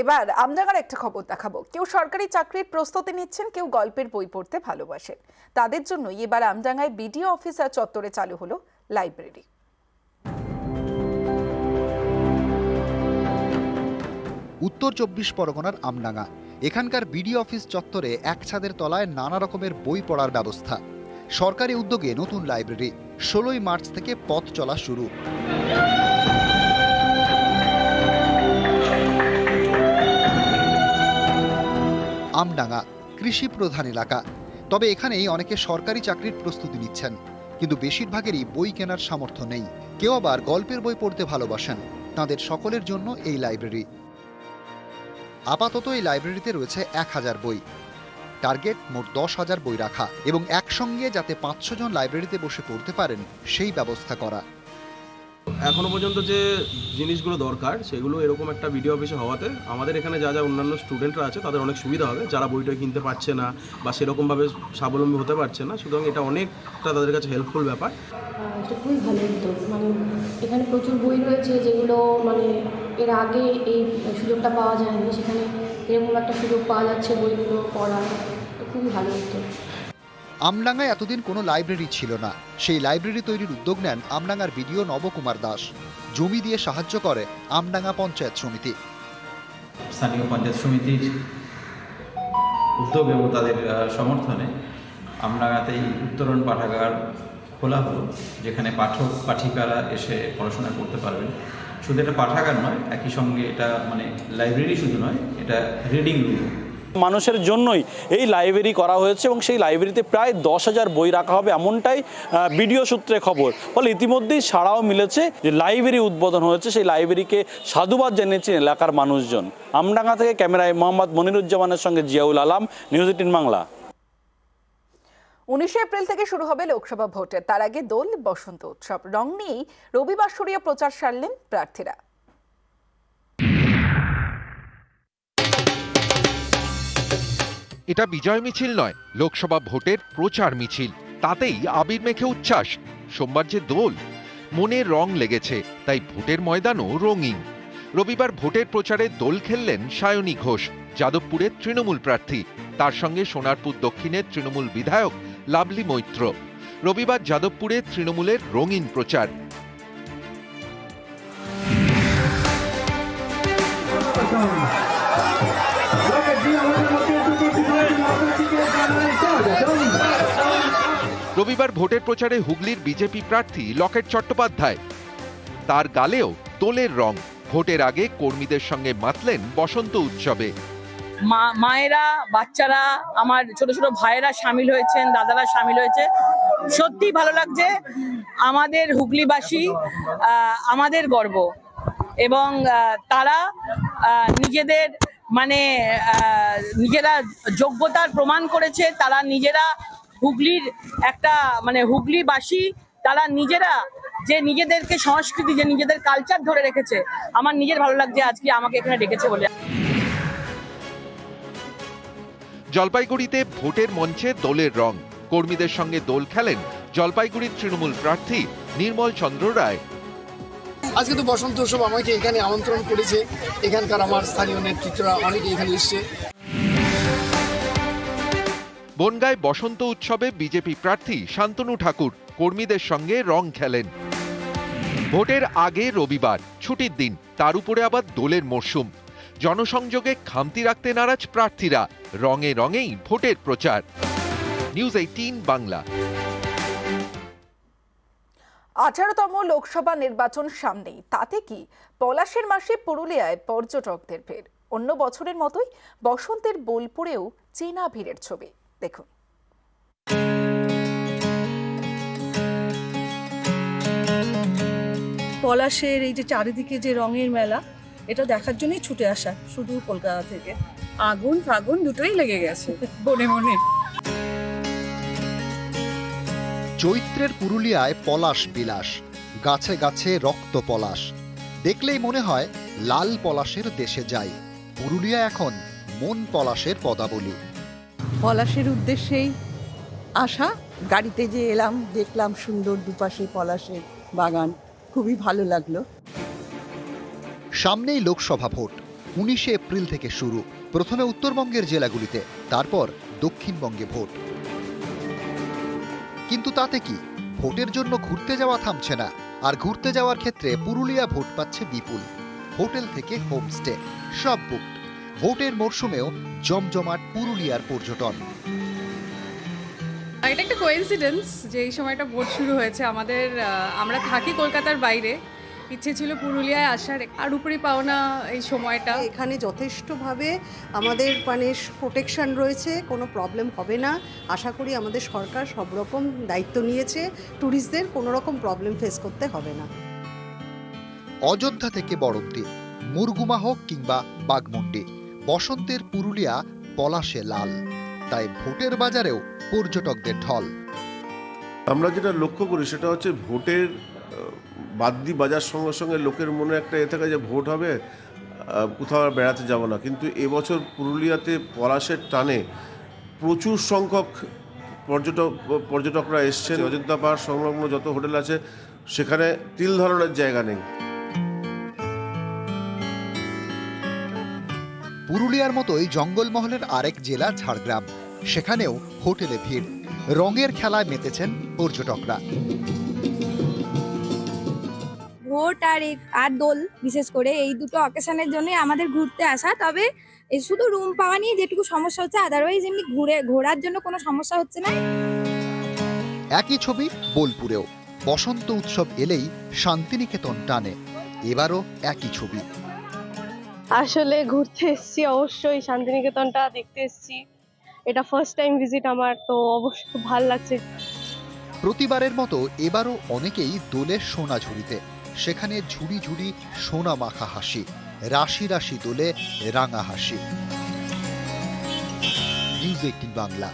এবার আমডাঙ্গার একটা খবর দেখাবো। কেউ সরকারি চাকরির প্রস্তুতি নিচ্ছেন, কেউ গল্পের বই পড়তে ভালোবাসেন। তাদের জন্য এবার আমডাঙ্গায় বিডিও অফিসার চত্বরে চালু হলো লাইব্রেরি। উত্তর 24 পরগনার আমডাঙ্গা, এখানকার বিডিও অফিস চত্বরে এক ছাদের তলায় নানা রকমের বই পড়ার ব্যবস্থা। সরকারি উদ্যোগে নতুন লাইব্রেরি। 16ই মার্চ থেকে পথ চলা শুরু। আমডাঙ্গা কৃষি প্রধান এলাকা, তবে এখানেই অনেকে সরকারি চাকরির প্রস্তুতি নিচ্ছেন, কিন্তু বেশিরভাগেরই বই কেনার সামর্থ্য নেই। কেউ আবার গল্পের বই পড়তে ভালোবাসেন। তাদের সকলের জন্য এই লাইব্রেরি। আপাতত এই লাইব্রেরিতে রয়েছে 1000 বই। টার্গেট মোট 10,000 বই রাখা এবং একসঙ্গে যাতে 500 জন লাইব্রেরিতে বসে পড়তে পারেন সেই ব্যবস্থা করা। এখনো পর্যন্ত যে জিনিসগুলো দরকার সেগুলো এরকম একটা বিডিও অফিসে হওয়াতে আমাদের এখানে যা অন্যান্য স্টুডেন্টরা আছে তাদের অনেক সুবিধা হবে, যারা বইটা কিনতে পারছে না বা সেরকমভাবে স্বাবলম্বী হতে পারছে না। সুতরাং এটা অনেকটা তাদের কাছে হেল্পফুল ব্যাপার। এটা খুবই ভালো উদ্যোগ। মানে এখানে প্রচুর বই রয়েছে যেগুলো মানে এর আগে এই সুযোগটা পাওয়া যায়নি, সেখানে এরকম একটা সুযোগ পাওয়া যাচ্ছে বইগুলো পড়ার। খুবই ভালো উদ্যোগ। আমডাঙ্গায় এতদিন কোনো লাইব্রেরি ছিল না। সেই লাইব্রেরি তৈরির উদ্যোগ নেন আমডাঙ্গার বিডিও নবকুমার দাস। জমি দিয়ে সাহায্য করে আমডাঙ্গা পঞ্চায়েত সমিতি। স্থানীয় পঞ্চায়েত সমিতির উদ্যোগ এবং তাদের সমর্থনে আমডাঙ্গাতেই উত্তরণ পাঠাগার খোলা হলো, যেখানে পাঠক পাঠিকারা এসে পড়াশোনা করতে পারবেন। শুধু এটা পাঠাগার নয়, একই সঙ্গে এটা মানে লাইব্রেরি শুধু নয়, এটা রিডিং রুম। মানুষের জন্যই এই লাইব্রেরি করা হয়েছে এবং সেই লাইব্রেরিতে প্রায় 10,000 বই রাখা হবে, এমনটাই বিডিও সূত্রে খবর। ফলে ইতিমধ্যেই সাড়াও মিলেছে যে লাইব্রেরি উদ্বোধন হয়েছে। সেই লাইব্রেরিকে সাধুবাদ জানিয়েছেন এলাকার মানুষজন। আমডাঙ্গা থেকে ক্যামেরায় মোহাম্মদ মনিরুজ্জামানের সঙ্গে জিয়াউল আলম, নিউজ 18 বাংলা। 19 এপ্রিল থেকে শুরু হবে লোকসভা ভোটের। তার আগে দোল বসন্ত উৎসব। রং নিয়েই রবিবাসরীয় প্রচার সারলেন প্রার্থীরা। এটা বিজয় মিছিল নয়, লোকসভা ভোটের প্রচার মিছিল। তাতেই আবির মেখে উচ্ছ্বাস। সোমবার যে দোল, মনে রং লেগেছে, তাই ভোটের ময়দানও রঙিন। রবিবার ভোটের প্রচারে দোল খেললেন সায়নী ঘোষ, যাদবপুরের তৃণমূল প্রার্থী। তার সঙ্গে সোনারপুর দক্ষিণের তৃণমূল বিধায়ক লাভলি মৈত্র। রবিবার যাদবপুরে তৃণমূলের রঙিন প্রচার। রবিবার ভোটের প্রচারে হুগলির বিজেপি প্রার্থী লকেট চট্টোপাধ্যায়। তার গালেও দোলের রং। ভোটের আগে কর্মীদের সঙ্গে মাতলেন বসন্ত উৎসবে। মায়েরা, বাচ্চারা, আমার ছোট ছোট ভাইয়েরা সামিল হয়েছেন, দাদারা সামিল হয়েছে। সত্যি ভালো লাগছে। আমাদের হুগলিবাসী আমাদের গর্ব, এবং তারা নিজেদের মানে নিজেরা যোগ্যতার প্রমাণ করেছে। তারা নিজেরা হুগলির একটা মানে হুগলিবাসী, তারা নিজেরা যে নিজেদেরকে সংস্কৃতি, যে নিজেদের কালচার ধরে রেখেছে। আমার নিজের ভালো লাগছে আজকে আমাকে এখানে ডেকেছে বলে। জলপাইগুড়িতে ভোটের মঞ্চে দোলের রং। কর্মীদের সঙ্গে দোল খেলেন জলপাইগুড়ির তৃণমূল প্রার্থী নির্মল চন্দ্র রায়। আজকে তো বসন্ত উৎসব, আমাকে এখানে আমন্ত্রণ করেছে। এখানকার আমার স্থানীয় নেতৃত্বরা অনেকে এখানে এসছে। বনগাঁয় বসন্ত উৎসবে বিজেপি প্রার্থী শান্তনু ঠাকুর কর্মীদের সঙ্গে রং খেলেন। ভোটের আগে রবিবার, ছুটির দিন, তার উপরে আবার দোলের মরশুম। জনসংযোগে খামতি রাখতে নারাজ প্রার্থীরা। রঙে রঙেই ভোটের প্রচার। নিউজ 18 বাংলা। 18তম লোকসভা নির্বাচন সামনেই। তাতে কি পলাশের মাসে পুরুলিয়ায় পর্যটকদের ভিড়। অন্য বছরের মতোই বসন্তের বোলপুরেও চেনা ভিড়ের ছবি দেখুন। পলাশের এই যে চারিদিকে যে রঙের মেলা, এটা দেখার জন্যই ছুটে আসা শুধু কলকাতা থেকে। আগুন ফাগুন দুটোই লেগে গেছে মনে মনে। চৈত্রের পুরুলিয়ায় পলাশ বিলাস। গাছে গাছে রক্ত পলাশ। দেখলেই মনে হয় লাল পলাশের দেশে যাই। পুরুলিয়া এখন মন পলাশের পদাবলী। পলাশের উদ্দেশ্যেই আসা। গাড়িতে যে এলাম, দেখলাম সুন্দর দুপাশে পলাশের বাগান, খুবই ভালো লাগলো। সামনেই লোকসভা ভোট। 19 এপ্রিল থেকে শুরু। প্রথমে উত্তরবঙ্গের জেলাগুলিতে, তারপর দক্ষিণবঙ্গে ভোট। কিন্তু তাতে কি ভোটের জন্য ঘুরতে যাওয়া থামছে না। আর ঘুরতে যাওয়ার ক্ষেত্রে পুরুলিয়া ভোট পাচ্ছে বিপুল। হোটেল থেকে হোমস্টে সব বুকড। ভোটের মরশুমেও জমজমাট পুরুলিয়ার পর্যটন। এটা একটা কোইন্সিডেন্স যে এই সময়টা ভোট শুরু হয়েছে আমাদের। আমরা থাকি কলকাতার বাইরে, ইচ্ছে ছিল পুরুলিয়ায় আসার, আর উপরে পাওনা এই সময়টা। এখানে যথেষ্টভাবে আমাদের মানে প্রোটেকশন রয়েছে, কোনো প্রবলেম হবে না আশা করি। আমাদের সরকার সব রকম দায়িত্ব নিয়েছে, ট্যুরিস্টদের কোনো রকম প্রবলেম ফেস করতে হবে না। অযোধ্যা থেকে বড়ন্তি, মুরগুমা হোক কিংবা বাগমুন্ডি, বসন্তের পুরুলিয়া পলাশে লাল। তাই ভোটের বাজারেও পর্যটকদের ঢল। আমরা যেটা লক্ষ্য করি সেটা হচ্ছে ভোটের বাদ্যি বাজার সঙ্গে সঙ্গে লোকের মনে একটা এ থাকে যে ভোট হবে, কোথাও আর বেড়াতে যাব না। কিন্তু এবছর পুরুলিয়াতে পলাশের টানে প্রচুর সংখ্যক পর্যটকরা এসছেন। অযোধ্যা পাহাড় সংলগ্ন যত হোটেল আছে সেখানে তিল ধারণের জায়গা নেই। পুরুলিয়ার মতোই জঙ্গলমহলের আরেক জেলা ঝাড়গ্রাম, সেখানেও হোটেলে ভিড়। রঙের খেলায় মেতেছেন পর্যটকরা। ভোট আর দোল, বিশেষ করে এই দুটো অকেশনের জন্য আমাদের ঘুরতে আসা। তবে এই শুধু রুম পাওয়া নিয়ে যেটুকু সমস্যা হচ্ছে, আদারওয়াইজ এমনি ঘোরার জন্য কোনো সমস্যা হচ্ছে না। একই ছবি বোলপুরেও। বসন্ত উৎসব এলেই শান্তিনিকেতন টানে। এবারও একই ছবি। আসলে ঘুরতে এসেছি, অবশ্যই শান্তিনিকেতনটা দেখতে এসেছি। এটা ফার্স্ট টাইম ভিজিট আমার, তো অবশ্যই খুব ভালো লাগছে। প্রতিবারের মতো এবারও অনেকেই দোলের সোনা ঝুড়িতে। সেখানে ঝুড়ি ঝুড়ি সোনা মাখা হাসি, রাশি রাশি দোলে রাঙা হাসি। নিউজ 18 বাংলা।